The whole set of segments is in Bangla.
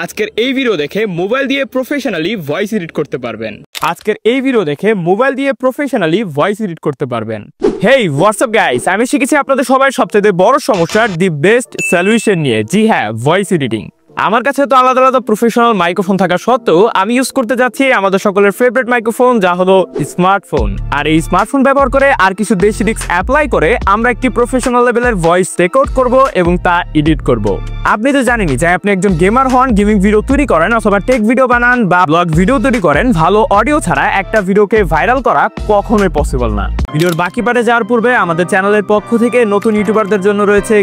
আজকের এই ভিডিও দেখে মোবাইল দিয়ে প্রফেশনালি ভয়েস এডিট করতে পারবেন। হেই হোয়াটসঅ্যাপ গাইস, আমি শিখেছি আপনাদের সবাই সবচেয়ে বড় সমস্যার দি বেস্ট সলিউশন নিয়ে। জি হ্যাঁ, ভয়েস এডিটিং। আমার কাছে তো আলাদা আলাদা প্রফেশনাল মাইক্রোফোন থাকা সত্ত্বেও আমি ইউজ করতে যাচ্ছি আমাদের সকলের ফেভারিট মাইক্রোফোন, যা হলো স্মার্টফোন। আর এই স্মার্টফোন ব্যবহার করে আর কিছু বেসিক্স অ্যাপ্লাই করে আমরা একটি প্রফেশনাল লেভেলের ভয়েস রেকর্ড করব এবং তা এডিট করব। আপনি তো জানেনই যে আপনি একজন গেমার হন, গেমিং ভিডিও তৈরি করেন অথবা টেক ভিডিও বানান বা ব্লগ ভিডিও তৈরি করেন, ভালো অডিও ছাড়া একটা ভিডিওকে ভাইরাল করা কখনোই পসিবল না। ভিডিওর বাকি পার্টে যাওয়ার পূর্বে আমাদের চ্যানেলের পক্ষ থেকে নতুন ইউটিউবারদের জন্য রয়েছে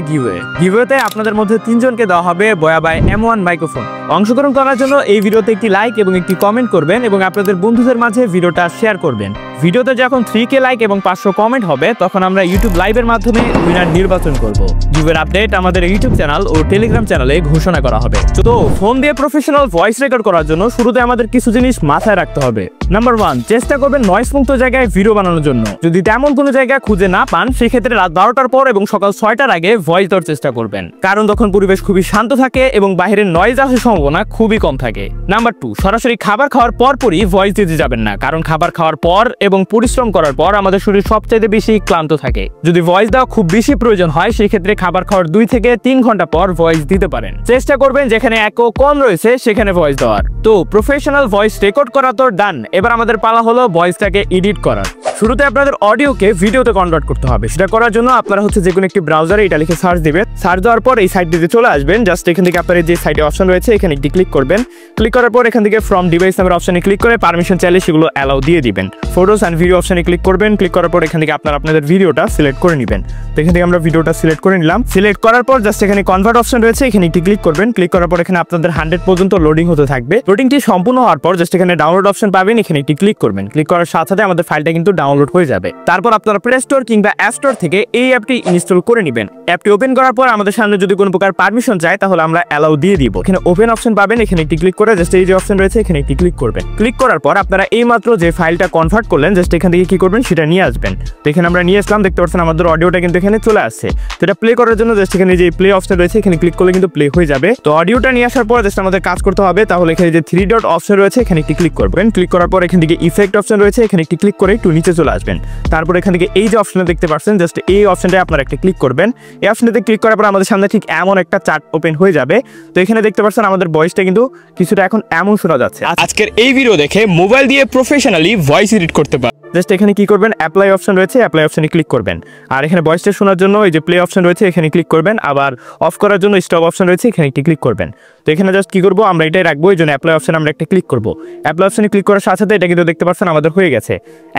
গিভওয়েতে আপনাদের মধ্যে 3 জনকে দেওয়া হবে বয়া বাই M1 মাইক্রোফোন। অংশগ্রহণ করার জন্য এই ভিডিওতে একটি লাইক এবং একটি কমেন্ট করবেন এবং আপনাদের বন্ধুদের মাঝে ভিডিওটা শেয়ার করবেন। ভিডিওতে যখন 3K লাইক এবং 500 কমেন্ট হবে তখন আমরা ইউটিউব লাইভের মাধ্যমে উইনার নির্বাচন করব। গিভের আপডেট আমাদের ইউটিউব চ্যানেল ও টেলিগ্রাম চ্যানেলে ঘোষণা করা হবে। তো ফোন দিয়ে প্রফেশনাল ভয়েস রেকর্ড করার জন্য শুরুতে আমাদের কিছু জিনিস মাথায় রাখতে হবে। নাম্বার 1, চেষ্টা করবেন নয়েজ মুক্ত জায়গায় ভিডিও বানানোর জন্য। যদি তেমন কোনো জায়গা খুঁজে না পান সেক্ষেত্রে রাত 12টার পর এবং সকাল 6টার আগে ভয়েস দেওয়ার চেষ্টা করবেন, কারণ তখন পরিবেশ খুবই শান্ত থাকে এবং বাইরের নয়েজ আসার সম্ভাবনা খুবই কম থাকে। নাম্বার 2, সরাসরি খাবার খাওয়ার পরপরই ভয়েস দিতে যাবেন না, কারণ খাবার খাওয়ার পর এবং পরিশ্রম করার পর আমাদের শরীর সবচেয়ে বেশি ক্লান্ত থাকে। যদি ভয়েস দেওয়া খুব বেশি প্রয়োজন হয় সেক্ষেত্রে খাবার খাওয়ার 2 থেকে 3 ঘন্টা পর ভয়েস দিতে পারেন। চেষ্টা করবেন যেখানে একো কম রয়েছে সেখানে ভয়েস দেওয়ার। তো প্রফেশনাল ভয়েস রেকর্ড করা তো ডান, এবার আমাদের পালা হলো ভয়েসটাকে এডিট করার। শুরুতে আপনাদের অডিওকে ভিডিওতে কনভার্ট করতে হবে। সেটা করার জন্য আপনারা যে কোনো একটি ব্রাউজারে এটা লিখে সার্চ দিবেন। সার্চ দেওয়ার পর এই সাইটটিতে চলে আসবেন। জাস্ট এখান থেকে আপনার যে সাইটে অপশন রয়েছে এখানে একটি ক্লিক করবেন। ক্লিক করার পর এখান থেকে ফ্রম ডিভাইস নামের অপশনে ক্লিক করে পারমিশন চাইলে সেগুলো অ্যালাউ দিয়ে দিবেন। ফটোস অ্যান্ড ভিডিও অপশনে ক্লিক করবেন। ক্লিক করার পর এখান থেকে আপনাদের ভিডিওটা সিলেক্ট করে নেবেন। তো এখান থেকে আমরা ভিডিওটা সিলেক্ট করে নিলাম। সিলেক্ট করার পর জাস্ট এখানে কনভার্ট অপশন রয়েছে, এখানে একটি ক্লিক করবেন। ক্লিক করার পর এখানে আপনাদের 100 পর্যন্ত লোডিং হতে থাকবে। লোডিংটি সম্পূর্ণ হওয়ার পর জাস্ট এখানে ডাউনলোড অপশন পাবেন, এখানে একটি ক্লিক করবেন। ক্লিক করার সাথে সাথে আমাদের ফাইলটা কিন্তু ডাউনলোড হয়ে যাবে। তারপর আপনারা প্লে স্টোর কিংবা অ্যাপ স্টোর থেকে এই অ্যাপটি ইনস্টল করে নেবেন। অ্যাপটি ওপেন করার পর আমাদের সামনে যদি কোনো প্রকার পারমিশন চায় তাহলে আমরা অ্যালাউ দিয়ে দিব। এখানে ওপেন অপশন পাবেন, এখানে একটি ক্লিক করে জাস্ট এই যে অপশন রয়েছে এখানে একটি ক্লিক করবেন। ক্লিক করার পর আপনারা এই মাত্র যে ফাইলটা কনভার্ট করলেন জাস্ট এখান থেকে কি করবেন সেটা নিয়ে আসবেন। তো এখানে আমরা নিয়ে আসলাম, দেখতে পাচ্ছেন আমাদের অডিওটা কিন্তু এখানে চলে আসছে। তো এটা প্লে করার জন্য জাস্ট এখানে যে প্লে অপশন রয়েছে এখানে ক্লিক করলে কিন্তু প্লে হয়ে যাবে। তো অডিওটা নিয়ে আসার পর জাস্ট আমাদের কাজ করতে হবে। তাহলে এখানে যে 3 ডট অপশন রয়েছে এখানে একটি ক্লিক করবেন। ক্লিক করার পর এখান থেকে ইফেক্ট অপশন রয়েছে এখানে একটি ক্লিক করে একটু নিচে চলে আসবেন। তারপর এখান থেকে এই যে অপশনটা দেখতে পাচ্ছেন জাস্ট এই অপশনটায় আপনারা একটা ক্লিক করবেন। এই অপশনটাতে ক্লিক করার পর আমাদের সামনে ঠিক এমন একটা চার্ট ওপেন হয়ে যাবে। তো এখানে দেখতে পাচ্ছেন আমাদের ভয়েসটা কিন্তু কিছুটা এখন এমন শোনা যাচ্ছে। আজকের এই ভিডিও দেখে মোবাইল দিয়ে প্রফেশনালি ভয়েস এডিট করতে পারেন। জাস্ট এখানে কি করবেন, অ্যাপ্লাই অপশন রয়েছে, অ্যাপ্লাই অপশনে ক্লিক করবেন। আর এখানে ভয়েসটা শোনার জন্য এই যে প্লে অপশন রয়েছে এখানে ক্লিক করবেন। আবার অফ করার জন্য স্টপ অপশন রয়েছে এখানে একটি ক্লিক করবেন। তো এখানে জাস্ট কি করবো, আমরা এটাই রাখবো, এই জন্য অ্যাপ্লাই অপশন আমরা একটা ক্লিক করবো। অ্যাপ্লাই অপশনে ক্লিক করার সাথে সাথে এটা কিন্তু দেখতে পাচ্ছেন আমাদের হয়ে গেছে।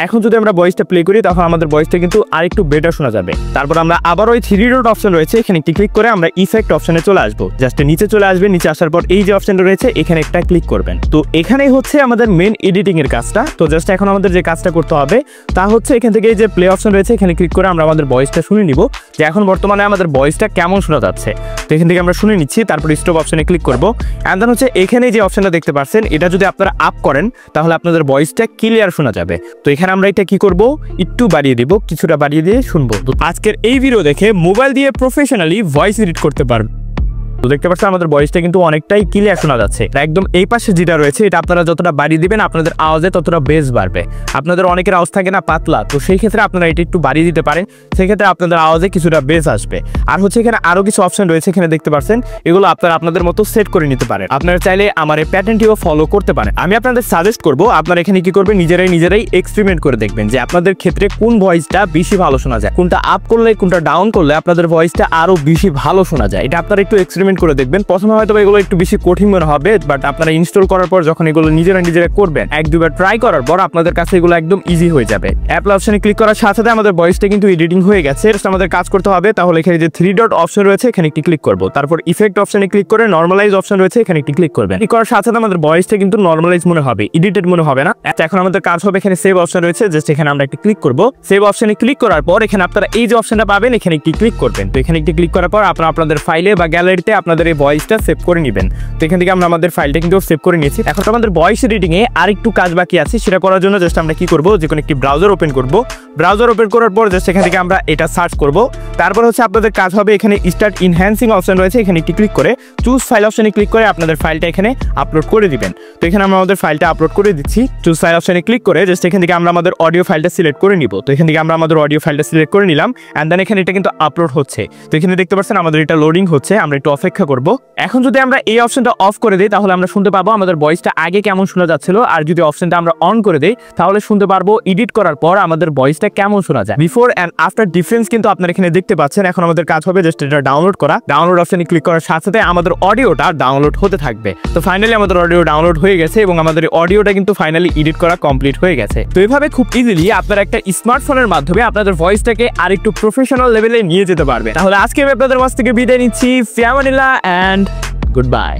এখন যদি আমরা ভয়েসটা প্লে করি তখন আমাদের ভয়েসটা কিন্তু আরেকটু বেটার শোনা যাবে। তারপর আমরা আবার ওই 3 ডট অপশন রয়েছে এখানে একটি ক্লিক করে আমরা ইফেক্ট অপশনে চলে আসবো। জাস্ট নিচে চলে আসবেন, নিচে আসার পর এই যে অপশনটা রয়েছে এখানে একটা ক্লিক করবেন। তো এখানেই হচ্ছে আমাদের মেন এডিটিং এর কাজটা। তো জাস্ট এখন আমাদের যে কাজটা করতে হবে তা হচ্ছে এখান থেকে এই যে প্লে অপশন রয়েছে এখানে ক্লিক করে আমরা আমাদের ভয়েসটা শুনে নিব যে এখন বর্তমানে আমাদের ভয়েসটা কেমন শোনা যাচ্ছে। তো এখান থেকে আমরা শুনে নিচ্ছি। তারপর স্টপ অপশনে ক্লিক করবো। এন্ড দেন হচ্ছে এখানে যে অপশনটা দেখতে পাচ্ছেন এটা যদি আপনারা আপ করেন তাহলে আপনাদের ভয়েসটা ক্লিয়ার শোনা যাবে। তো এখানে আমরা এটা কি করব, একটু বাড়িয়ে দিব, কিছুটা বাড়িয়ে দিয়ে শুনবো। আজকের এই ভিডিও দেখে মোবাইল দিয়ে প্রফেশনালি ভয়েস এডিট করতে পারবেন। তো দেখতে পাচ্ছেন আমাদের ভয়েসটা কিন্তু অনেকটাই ক্লিয়ার শোনা যাচ্ছে। একদম এই পাশে যেটা রয়েছে এটা আপনারা যতটা বাড়িয়ে দিবেন আপনাদের আওয়াজে ততটা বেস বাড়বে। আপনাদের অনেকের আওয়াজ থাকে না পাতলা, তো সেই ক্ষেত্রে আপনারা এটা একটু বাড়িয়ে দিতে পারেন, সেক্ষেত্রে আপনাদের আওয়াজে কিছুটা বেস আসবে। আর হচ্ছে এখানে আরো কিছু অপশন রয়েছে এখানে দেখতে পাচ্ছেন, এগুলো আপনারা আপনাদের মতো সেট করে নিতে পারেন। আপনারা চাইলে আমার এই প্যাটার্নটিও ফলো করতে পারেন। আমি আপনাদের সাজেস্ট করবো আপনারা এখানে কি করবেন, নিজেরাই এক্সপেরিমেন্ট করে দেখবেন যে আপনাদের ক্ষেত্রে কোন ভয়েসটা বেশি ভালো শোনা যায়, কোনটা আপ করলে কোনটা ডাউন করলে আপনাদের ভয়েসটা আরো বেশি ভালো শোনা যায়। এটা আপনারা একটু এক্সপেরিমেন্ট করে দেখবেন। প্রথমে হয়তো এগুলো একটু বেশি কঠিন মনে হবে, বাট আপনারা ইনস্টল করার পর যখন এগুলো নিজেরা করবেন 1-2 বার ট্রাই করার পর আপনাদের কাছে এগুলো একদম ইজি হয়ে যাবে। অ্যাপ্লাই অপশনে ক্লিক করার সাথে সাথে আমাদের ভয়েসটা কিন্তু এডিটিং হয়ে গেছে। আমাদের কাজ করতে হবে। তাহলে এখানে যে 3 ডট অপশন রয়েছে এখানে একটি ক্লিক করব। তারপর ইফেক্ট অপশনে ক্লিক করে নরমালাইজ অপশন রয়েছে এখানে একটি ক্লিক করবেন। ক্লিক করার সাথে সাথে আমাদের ভয়েসটা কিন্তু নরমালাইজ মনে হবে, এডিটেড মনে হবে না। এখন আমাদের কাজ হবে এখানে সেভ অপশন রয়েছে, জাস্ট এখানে আমরা একটি ক্লিক করব। সেভ অপশনে ক্লিক করার পর এখানে আপনারা এই যে অপশনটা পাবেন এখানে একটি ক্লিক করবেন। তো এখানে একটি ক্লিক করার পর আপনারা আপনাদের ফাইলে বা গ্যালারিতে আপনাদের এই ভয়েসটা সেভ করে নেবেন। তো এখান থেকে আমরা আমাদের ফাইলটা কিন্তু সেভ করে নিয়েছি। এখন আমাদের ভয়েস এডিটিংয়ে আর একটু কাজ বাকি আছে, সেটা করার জন্য জাস্ট আমরা কি করব, যে কোনো একটি ব্রাউজার ওপেন করব। ব্রাউজার ওপেন করার পর জাস্ট এখান থেকে আমরা এটা সার্চ করব। তারপর হচ্ছে আপনাদের কাজ হবে এখানে স্টার্ট ইনহ্যান্সিং অপশন রয়েছে, এখানে একটি ক্লিক করে চুজ ফাইল অপশনে ক্লিক করে আপনাদের ফাইলটা এখানে আপলোড করে দিবেন। তো এখানে আমরা আমাদের ফাইলটা আপলোড করে দিচ্ছি। চুজ ফাইল অপশনে ক্লিক করে জাস্ট এখান থেকে আমরা আমাদের অডিও ফাইলটা সিলেক্ট করে নিব। তো এখান থেকে আমরা আমাদের অডিও ফাইলটা সিলেক্ট করে নিলাম এন্ড দেন এখানে এটা কিন্তু আপলোড হচ্ছে। তো এখানে দেখতে পাচ্ছেন আমাদের এটা লোডিং হচ্ছে, আমরা একটু অপেক্ষা করব। এখন যদি আমরা এই অপশনটা অফ করে দিই তাহলে আমরা শুনতে পাবো আমাদের ভয়েসটা আগে কেমন শোনা যাচ্ছিল, আর যদি অপশনটা আমরা অন করে দিই তাহলে শুনতে পারবো এডিট করার পর আমাদের ভয়েসটা কেমন শোনা যায়। বিফোর এন্ড আফটার ডিফারেন্স কিন্তু আপনারা এখানে দেখতে পাচ্ছেন। এখন আমাদের কাজ হবে জাস্ট এটা ডাউনলোড করা। ডাউনলোড অপশনে ক্লিক করার সাথে সাথে আমাদের অডিওটা ডাউনলোড হতে থাকবে। তো ফাইনালি আমাদের অডিও ডাউনলোড হয়ে গেছে এবং আমাদের অডিওটা কিন্তু ফাইনালি এডিট করা কমপ্লিট হয়ে গেছে। তো এভাবে খুব ইজিলি আপনারা একটা স্মার্টফোনের মাধ্যমে আপনাদের ভয়েসটাকে আরেকটু প্রফেশনাল লেভেলে নিয়ে যেতে পারবে। তাহলে আজকে আমি আপনাদের কাছ থেকে বিদায় নিচ্ছি। ফিয়ামানিল্লাহ এন্ড গুড বাই।